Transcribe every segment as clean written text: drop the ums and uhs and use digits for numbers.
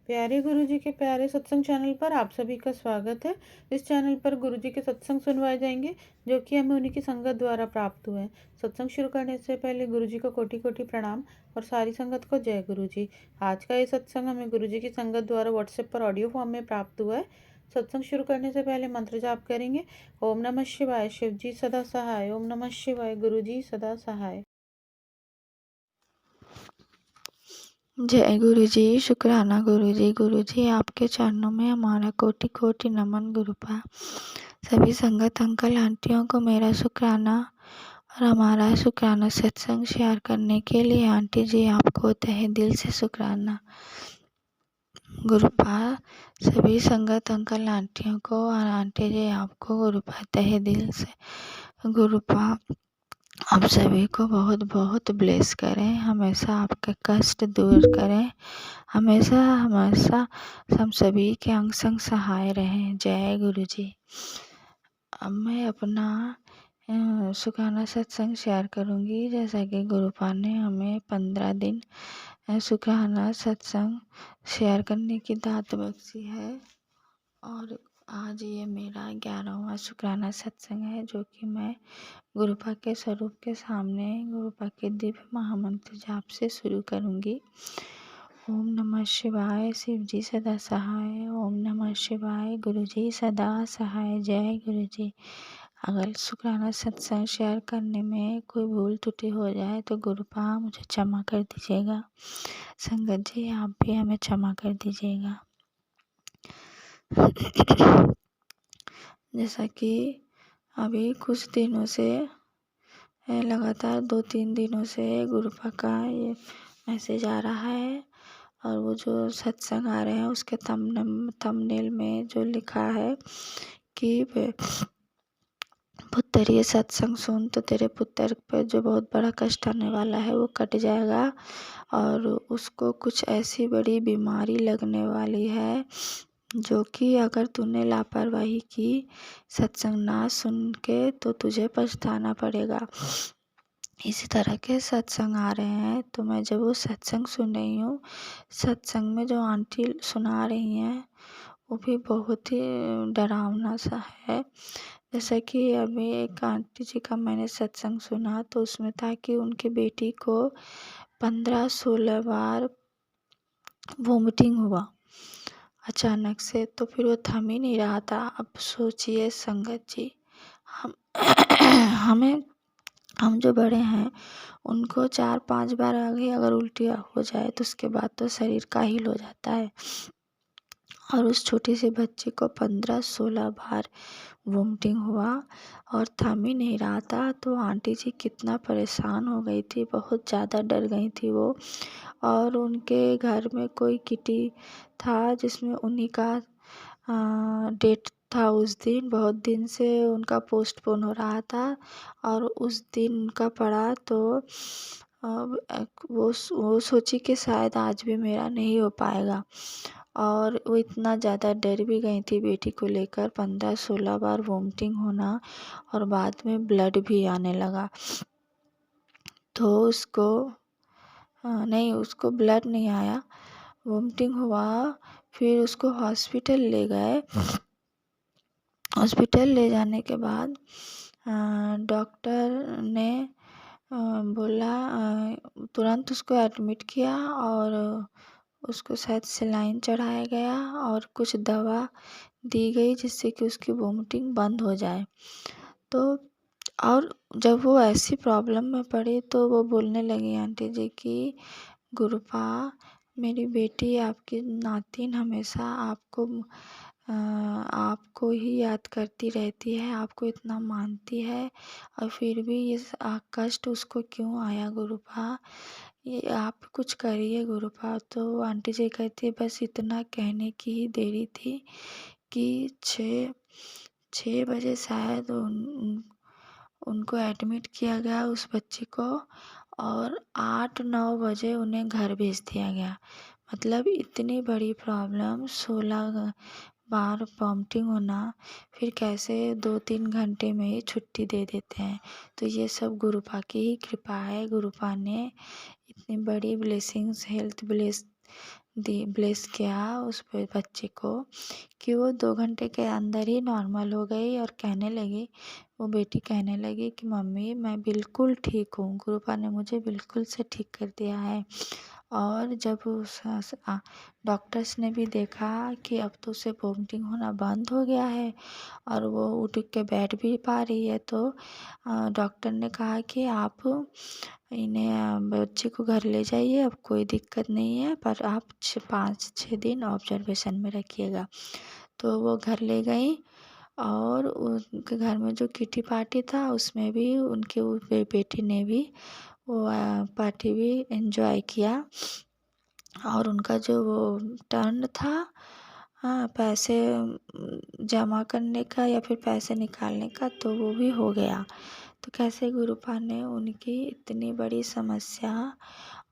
प्यारे गुरुजी के प्यारे सत्संग चैनल पर आप सभी का स्वागत है। इस चैनल पर गुरुजी के सत्संग सुनवाए जाएंगे जो कि हमें उन्हीं की संगत द्वारा प्राप्त हुए हैं। सत्संग शुरू करने से पहले गुरुजी को कोटि कोटि प्रणाम और सारी संगत को जय गुरुजी। आज का ये सत्संग हमें गुरुजी की संगत द्वारा व्हाट्सएप पर ऑडियो फॉर्म में प्राप्त हुआ है। सत्संग शुरू करने से पहले मंत्र जाप करेंगे। ओम नमः शिवाय, शिव जी सदा सहाय। ओम नमः शिवाय, गुरुजी सदा सहाय। जय गुरु जी। शुक्राना गुरु जी आपके चरणों में हमारा कोटि कोटि नमन गुरुपा। सभी संगत अंकल आंटियों को मेरा शुक्राना और हमारा शुक्राना सत्संग शेयर करने के लिए आंटी जी आपको तहे दिल से शुक्राना गुरुपा। सभी संगत अंकल आंटियों को और आंटी जी आपको गुरुपा तहे दिल से गुरुपा। आप सभी को बहुत बहुत ब्लेस करें, हमेशा आपके कष्ट दूर करें, हमेशा हमेशा हम सभी के अंग संग सहाय रहें। जय गुरु जी। अब मैं अपना सुखाना सत्संग शेयर करूंगी। जैसा कि गुरुपा ने हमें 15 दिन सुखाना सत्संग शेयर करने की दात बख्शी है और आज ये मेरा 11वां शुक्राना सत्संग है जो कि मैं गुरुपा के स्वरूप के सामने गुरुपा के दिव्य महामंत्र जाप से शुरू करूंगी। ओम नमः शिवाय, शिव जी सदा सहाय। ओम नमः शिवाय, गुरु जी सदा सहाय। जय गुरु जी। अगर शुक्राना सत्संग शेयर करने में कोई भूल त्रुटि हो जाए तो गुरुपा मुझे क्षमा कर दीजिएगा। संगत जी आप भी हमें क्षमा कर दीजिएगा। जैसा कि अभी कुछ दिनों से लगातार 2-3 दिनों से गुरुपा का ये मैसेज आ रहा है और वो जो सत्संग आ रहे हैं उसके थंबनेल में जो लिखा है कि पुत्र ये सत्संग सुन तो तेरे पुत्र पर जो बहुत बड़ा कष्ट आने वाला है वो कट जाएगा और उसको कुछ ऐसी बड़ी बीमारी लगने वाली है जो कि अगर तूने लापरवाही की सत्संग ना सुन के तो तुझे पछताना पड़ेगा। इसी तरह के सत्संग आ रहे हैं तो मैं जब वो सत्संग सुन रही हूँ, सत्संग में जो आंटी सुना रही हैं वो भी बहुत ही डरावना सा है। जैसा कि अभी एक आंटी जी का मैंने सत्संग सुना तो उसमें था कि उनकी बेटी को 15-16 बार वोमिटिंग हुआ अचानक से, तो फिर वो थम ही नहीं रहा था। अब सोचिए संगत जी, हम हम जो बड़े हैं उनको 4-5 बार आगे अगर उल्टी हो जाए तो उसके बाद तो शरीर काहिल हो जाता है और उस छोटी सी बच्ची को 15-16 बार वोमिटिंग हुआ और थम ही नहीं रहा था। तो आंटी जी कितना परेशान हो गई थी, बहुत ज़्यादा डर गई थी वो। और उनके घर में कोई किटी था जिसमें उन्हीं का डेट था उस दिन। बहुत दिन से उनका पोस्टपोन हो रहा था और उस दिन उनका पड़ा तो वो सोची कि शायद आज भी मेरा नहीं हो पाएगा और वो इतना ज़्यादा डर भी गई थी बेटी को लेकर। 15-16 बार वोमिटिंग होना और बाद में ब्लड भी आने लगा तो उसको नहीं, उसको ब्लड नहीं आया, वोमिटिंग हुआ। फिर उसको हॉस्पिटल ले गए। हॉस्पिटल ले जाने के बाद डॉक्टर ने बोला, तुरंत उसको एडमिट किया और उसको शायद सेलाइन चढ़ाया गया और कुछ दवा दी गई जिससे कि उसकी वोमिटिंग बंद हो जाए। तो और जब वो ऐसी प्रॉब्लम में पड़ी तो वो बोलने लगी आंटी जी कि गुरुपा मेरी बेटी आपकी नातिन हमेशा आपको ही याद करती रहती है, आपको इतना मानती है और फिर भी ये कष्ट उसको क्यों आया गुरुपा, ये आप कुछ करिए गुरुपा। तो आंटी जी कहती है बस इतना कहने की ही देरी थी कि 6 बजे शायद उनको एडमिट किया गया उस बच्ची को और 8-9 बजे उन्हें घर भेज दिया गया। मतलब इतनी बड़ी प्रॉब्लम, 16 बार वॉमिटिंग होना, फिर कैसे 2-3 घंटे में ही छुट्टी दे देते हैं। तो ये सब गुरुपा की ही कृपा है। गुरुपा ने इतनी बड़ी ब्लेसिंग्स, हेल्थ ब्लेस ब्लेस किया उस बच्चे को कि वो 2 घंटे के अंदर ही नॉर्मल हो गई और कहने लगी, वो बेटी कहने लगी कि मम्मी मैं बिल्कुल ठीक हूँ, गुरुपा ने मुझे बिल्कुल से ठीक कर दिया है। और जब डॉक्टर्स ने भी देखा कि अब तो उसे वोमिटिंग होना बंद हो गया है और वो उठ के बैठ भी पा रही है, तो डॉक्टर ने कहा कि आप इन्हें बच्चे को घर ले जाइए, अब कोई दिक्कत नहीं है, पर आप 5-6 दिन ऑब्जर्वेशन में रखिएगा। तो वो घर ले गई और उनके घर में जो किटी पार्टी था उसमें भी उनके बेटी ने भी वो पार्टी भी एंजॉय किया। और उनका जो वो टर्न था, हाँ, पैसे जमा करने का या फिर पैसे निकालने का, तो वो भी हो गया। तो कैसे गुरुपा ने उनकी इतनी बड़ी समस्या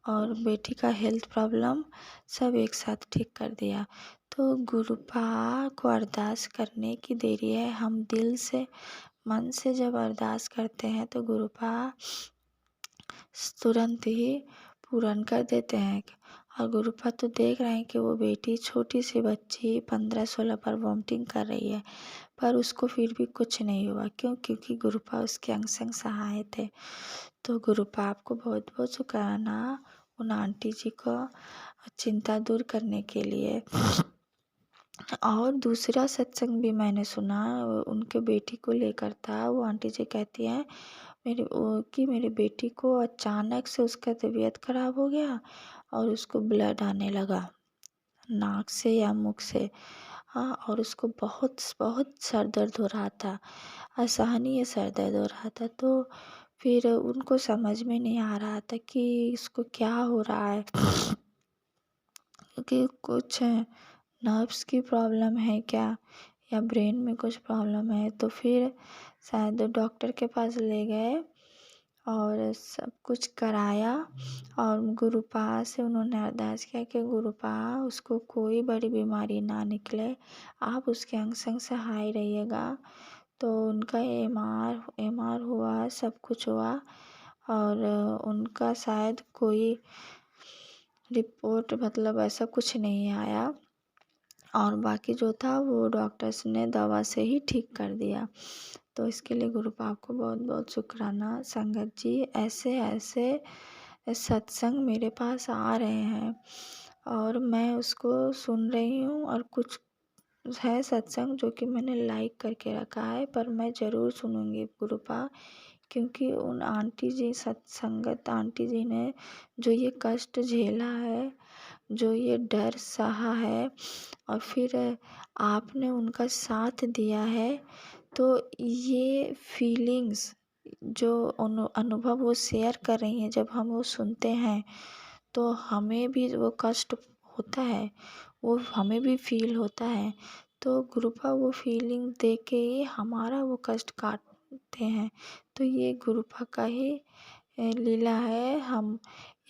और बेटी का हेल्थ प्रॉब्लम सब एक साथ ठीक कर दिया। तो गुरुपा को अरदास करने की देरी है। हम दिल से मन से जब अरदास करते हैं तो गुरुपा तुरंत ही पूर्ण कर देते हैं। और गुरुपा तो देख रहे हैं कि वो बेटी छोटी सी बच्ची 15-16 पर वॉमिटिंग कर रही है, पर उसको फिर भी कुछ नहीं हुआ। क्यों? क्योंकि गुरुपा उसके अंग संग सहाय थे। तो गुरुपा आपको बहुत बहुत शुक्राना उन आंटी जी को चिंता दूर करने के लिए। और दूसरा सत्संग भी मैंने सुना, उनके बेटी को लेकर था। वो आंटी जी कहती हैं मेरी बेटी को अचानक से उसका तबीयत खराब हो गया और उसको ब्लड आने लगा नाक से या मुख से। हाँ, और उसको बहुत बहुत सर दर्द हो रहा था, असहनीय सर दर्द हो रहा था। तो फिर उनको समझ में नहीं आ रहा था कि इसको क्या हो रहा है, क्योंकि कुछ नर्व्स की प्रॉब्लम है क्या या ब्रेन में कुछ प्रॉब्लम है। तो फिर शायद डॉक्टर के पास ले गए और सब कुछ कराया और गुरुपा से उन्होंने अरदास किया कि गुरुपा उसको कोई बड़ी बीमारी ना निकले, आप उसके अंग संग सहाय रहिएगा। तो उनका एम आर हुआ, सब कुछ हुआ और उनका शायद कोई रिपोर्ट मतलब ऐसा कुछ नहीं आया और बाकी जो था वो डॉक्टर्स ने दवा से ही ठीक कर दिया। तो इसके लिए गुरुपा आपको बहुत बहुत शुक्राना। संगत जी, ऐसे ऐसे सत्संग मेरे पास आ रहे हैं और मैं उसको सुन रही हूँ। और कुछ है सत्संग जो कि मैंने लाइक करके रखा है, पर मैं ज़रूर सुनूंगी गुरुपा, क्योंकि उन आंटी जी सत्संगत आंटी जी ने जो ये कष्ट झेला है, जो ये डर सहा है और फिर आपने उनका साथ दिया है, तो ये फीलिंग्स जो अनुभव वो शेयर कर रही हैं, जब हम वो सुनते हैं तो हमें भी वो कष्ट होता है, वो हमें भी फील होता है। तो गुरुपा वो फीलिंग दे के ही हमारा वो कष्ट काटते हैं। तो ये गुरुपा का ही लीला है। हम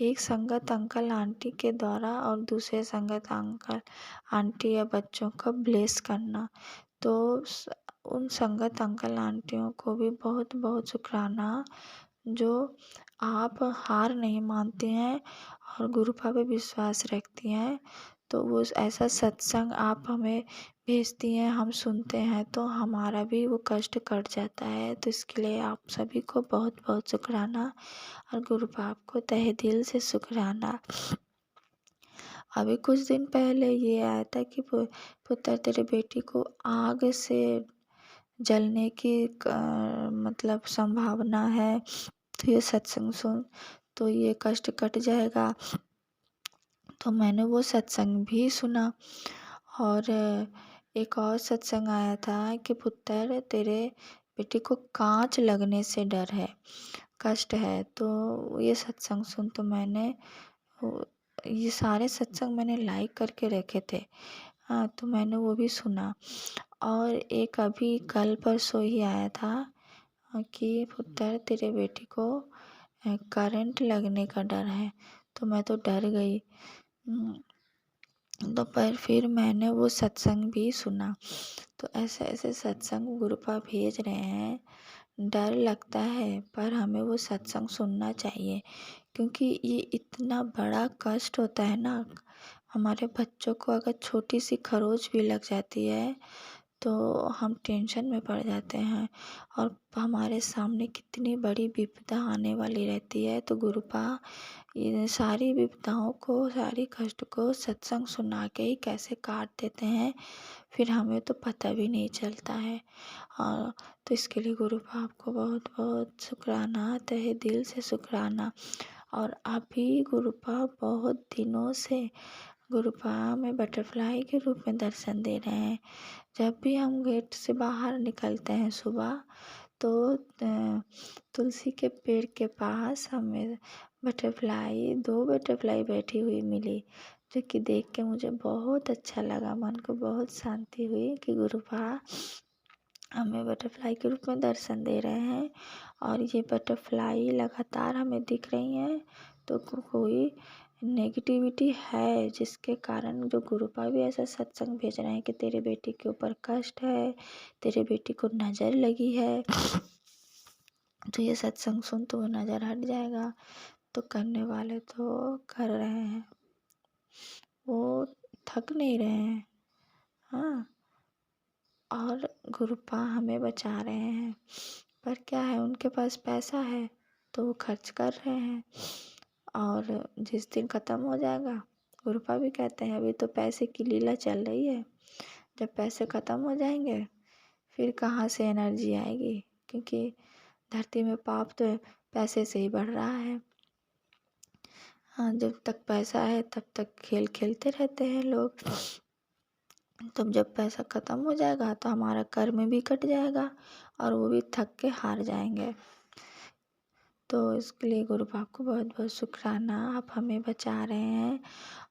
एक संगत अंकल आंटी के द्वारा और दूसरे संगत अंकल आंटी या बच्चों का ब्लेस करना। तो उन संगत अंकल आंटियों को भी बहुत बहुत शुक्राना जो आप हार नहीं मानती हैं और गुरुपा पे विश्वास रखती हैं। तो वो ऐसा सत्संग आप हमें भेजती हैं, हम सुनते हैं तो हमारा भी वो कष्ट कट जाता है। तो इसके लिए आप सभी को बहुत बहुत शुक्राना और गुरुपा आपको तहे दिल से शुक्राना। अभी कुछ दिन पहले ये आया था कि पुत्र तेरे बेटी को आग से जलने की मतलब संभावना है, तो ये सत्संग सुन तो ये कष्ट कट जाएगा। तो मैंने वो सत्संग भी सुना। और एक और सत्संग आया था कि पुत्र तेरे बेटी को कांच लगने से डर है, कष्ट है। तो ये सत्संग सुन तो मैंने ये सारे सत्संग मैंने लाइक करके रखे थे। हाँ, तो मैंने वो भी सुना। और एक अभी कल परसों ही आया था कि पुत्र तेरे बेटी को करंट लगने का डर है। तो मैं तो डर गई। तो पर फिर मैंने वो सत्संग भी सुना। तो ऐसे ऐसे सत्संग गुरुपा भेज रहे हैं। डर लगता है पर हमें वो सत्संग सुनना चाहिए, क्योंकि ये इतना बड़ा कष्ट होता है ना, हमारे बच्चों को अगर छोटी सी खरोच भी लग जाती है तो हम टेंशन में पड़ जाते हैं, और हमारे सामने कितनी बड़ी विपदा आने वाली रहती है। तो गुरुपा ये सारी विपदाओं को, सारी कष्ट को सत्संग सुना के ही कैसे काट देते हैं, फिर हमें तो पता भी नहीं चलता है। और तो इसके लिए गुरुपा आपको बहुत बहुत शुक्राना, तहे दिल से शुक्राना। और अभी गुरुपा बहुत दिनों से गुरुपा में बटरफ्लाई के रूप में दर्शन दे रहे हैं। जब भी हम गेट से बाहर निकलते हैं सुबह, तो तुलसी के पेड़ के पास हमें दो बटरफ्लाई बैठी हुई मिली, जो कि देख के मुझे बहुत अच्छा लगा, मन को बहुत शांति हुई कि गुरुपा हमें बटरफ्लाई के रूप में दर्शन दे रहे हैं। और ये बटरफ्लाई लगातार हमें दिख रही हैं, तो कोई नेगेटिविटी है जिसके कारण जो गुरुपा भी ऐसा सत्संग भेज रहे हैं कि तेरे बेटी के ऊपर कष्ट है, तेरे बेटी को नज़र लगी है, तो ये सत्संग सुन तो नज़र हट जाएगा। तो करने वाले तो कर रहे हैं, वो थक नहीं रहे हैं। हाँ, और गुरुपा हमें बचा रहे हैं। पर क्या है, उनके पास पैसा है तो वो खर्च कर रहे हैं, और जिस दिन ख़त्म हो जाएगा, गुरुपा भी कहते हैं अभी तो पैसे की लीला चल रही है, जब पैसे ख़त्म हो जाएंगे फिर कहाँ से एनर्जी आएगी, क्योंकि धरती में पाप तो पैसे से ही बढ़ रहा है। हाँ, जब तक पैसा है तब तक खेल खेलते रहते हैं लोग, तब जब पैसा ख़त्म हो जाएगा तो हमारा कर्म भी कट जाएगा और वो भी थक के हार जाएंगे। तो इसके लिए गुरुपा को बहुत बहुत शुक्राना, आप हमें बचा रहे हैं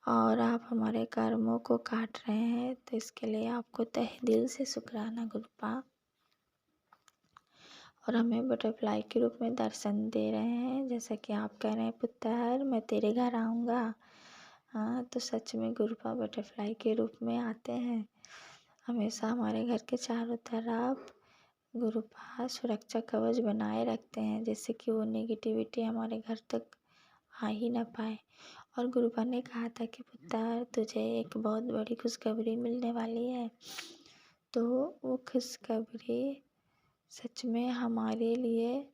और आप हमारे कर्मों को काट रहे हैं, तो इसके लिए आपको तहे दिल से शुक्राना गुरुपा। और हमें बटरफ्लाई के रूप में दर्शन दे रहे हैं, जैसा कि आप कह रहे हैं पुत्र मैं तेरे घर आऊँगा। हाँ, तो सच में गुरुपा बटरफ्लाई के रूप में आते हैं, हमेशा हमारे घर के चारों तरफ गुरुपा सुरक्षा कवच बनाए रखते हैं, जैसे कि वो नेगेटिविटी हमारे घर तक आ ही ना पाए। और गुरुपा ने कहा था कि पुत्र तुझे एक बहुत बड़ी खुशखबरी मिलने वाली है। तो वो खुशखबरी सच में हमारे लिए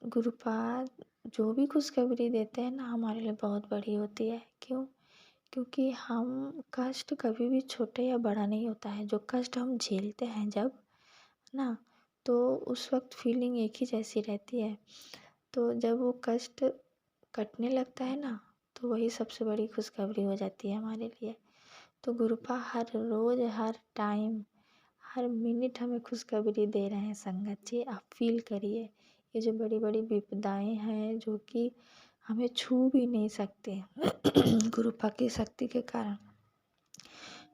गुरुपा जो भी खुशखबरी देते हैं ना, हमारे लिए बहुत बड़ी होती है। क्यों? क्योंकि हम कष्ट कभी भी छोटे या बड़ा नहीं होता है, जो कष्ट हम झेलते हैं जब ना, तो उस वक्त फीलिंग एक ही जैसी रहती है। तो जब वो कष्ट कटने लगता है ना, तो वही सबसे बड़ी खुशखबरी हो जाती है हमारे लिए। तो गुरुपा हर रोज़, हर टाइम, हर मिनट हमें खुशखबरी दे रहे हैं। संगत जी, आप फील करिए, ये जो बड़ी बड़ी विपदाएं हैं जो कि हमें छू भी नहीं सकते गुरुपा की शक्ति के कारण।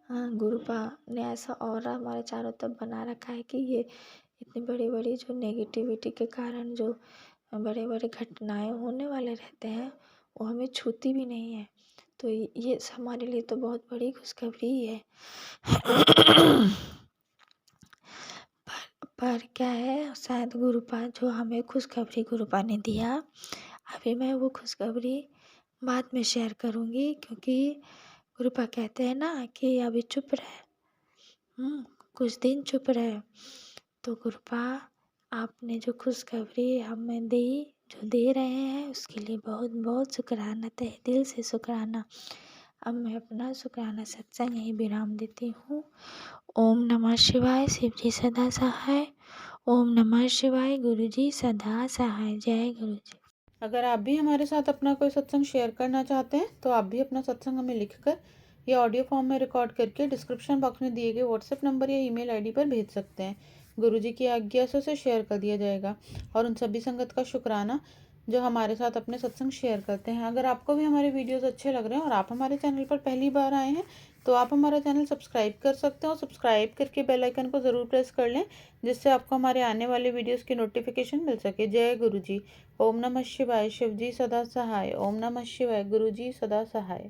हाँ, गुरुपा ने ऐसा ऑरा हमारे चारों तरफ बना रखा है कि ये इतनी बड़ी बड़ी जो नेगेटिविटी के कारण जो बड़े बड़े घटनाएं होने वाले रहते हैं, वो हमें छूती भी नहीं है। तो ये हमारे लिए तो बहुत बड़ी खुशखबरी ही है पर क्या है, शायद गुरुपा जो हमें खुशखबरी गुरुपा ने दिया, अभी मैं वो खुशखबरी बाद में शेयर करूँगी, क्योंकि गुरुपा कहते हैं ना कि अभी चुप रहे, कुछ दिन चुप रहे। तो गुरुपा आपने जो खुशखबरी हमें दी, जो दे रहे हैं, उसके लिए बहुत बहुत शुक्राना, तहे दिल से शुक्राना। अब मैं अपना शुक्राना सत्संग यहीं विराम देती हूँ। ओम नमः शिवाय, शिव जी सदा सहाय। ओम नमः शिवाय, गुरु जी सदा सहाय। जय गुरु जी। अगर आप भी हमारे साथ अपना कोई सत्संग शेयर करना चाहते हैं तो आप भी अपना सत्संग हमें लिखकर या ऑडियो फॉर्म में रिकॉर्ड करके डिस्क्रिप्शन बॉक्स में दिए गए व्हाट्सएप नंबर या ईमेल आईडी पर भेज सकते हैं। गुरुजी की आज्ञा से उसे शेयर कर दिया जाएगा। और उन सभी संगत का शुक्राना जो हमारे साथ अपने सत्संग शेयर करते हैं। अगर आपको भी हमारे वीडियोस अच्छे लग रहे हैं और आप हमारे चैनल पर पहली बार आए हैं तो आप हमारा चैनल सब्सक्राइब कर सकते हैं, और सब्सक्राइब करके बेल आइकन को ज़रूर प्रेस कर लें, जिससे आपको हमारे आने वाले वीडियोस की नोटिफिकेशन मिल सके। जय गुरु जी। ओम नमः शिवाय, शिव जी सदा सहाय। ओम नमः शिवाय, गुरु जी सदा सहाय।